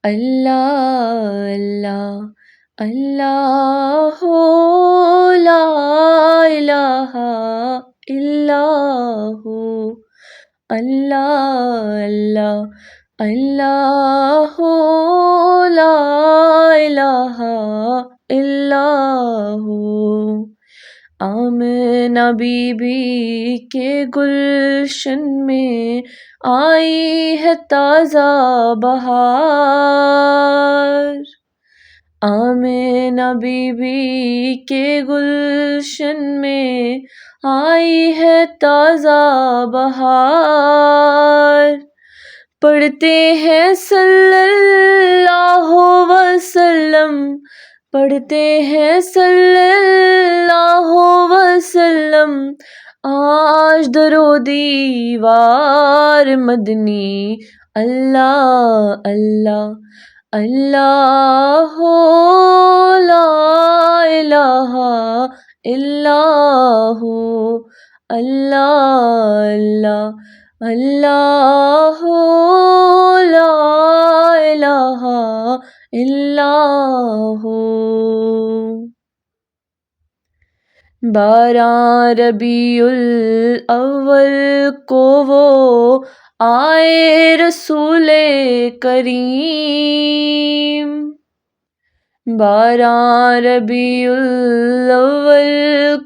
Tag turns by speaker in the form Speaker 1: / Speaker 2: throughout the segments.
Speaker 1: اللہ اللہ اللہ لا الہ الا ہو، اللہ اللہ اللہ لا الہ الا ہو۔ آمنہ بی بی کے گلشن میں آئی ہے تازہ بہار، آمنہ بی بی کے گلشن میں آئی ہے تازہ بہار، پڑھتے ہیں صلی اللہ وسلم، پڑھتے ہیں صلی اللہ وسلم، آج در و دیوار مدنی، اللہ اللہ اللہ لا الہ الا ہو، اللہ اللہ اللہ لا الہ الا ہو۔ بارہ ربیع الاول کو وہ آئے رسول کریم، بارہ ربیع الاول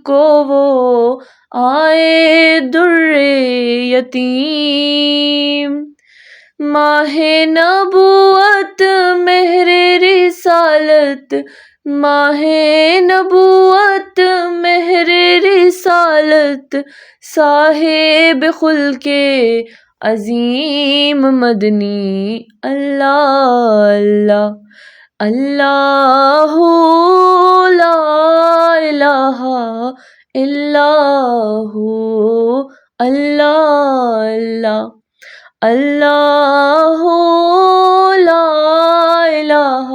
Speaker 1: کو وہ آئے در یتیم، ماہ نبوت مہر رسالت، ماہ نبوت مہر رسالت، صاحب خلق عظیم مدنی، اللہ اللہ اللہ لا الہ الا ہو، اللہ اللہ اللہ لا الہ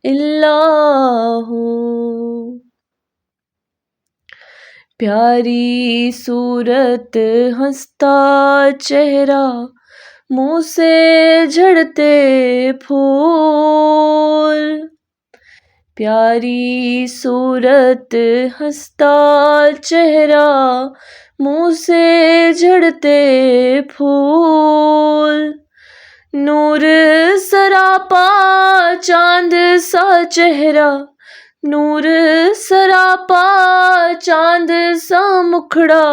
Speaker 1: الا ہو۔ پیاری صورت ہنستا چہرہ منہ سے جھڑتے پھول، پیاری صورت ہنستا چہرہ منہ سے جھڑتے پھول، نور سراپا چاند سا چہرہ، نور سراپا چاند سا مکھڑا،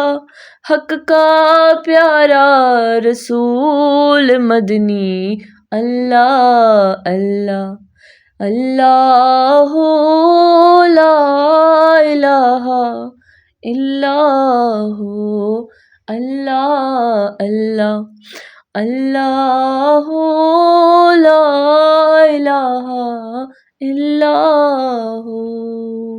Speaker 1: حق کا پیارا رسول مدنی، اللہ اللہ اللہ لا الہ الا ہو، اللہ اللہ اللہ لا الہ الا ہو۔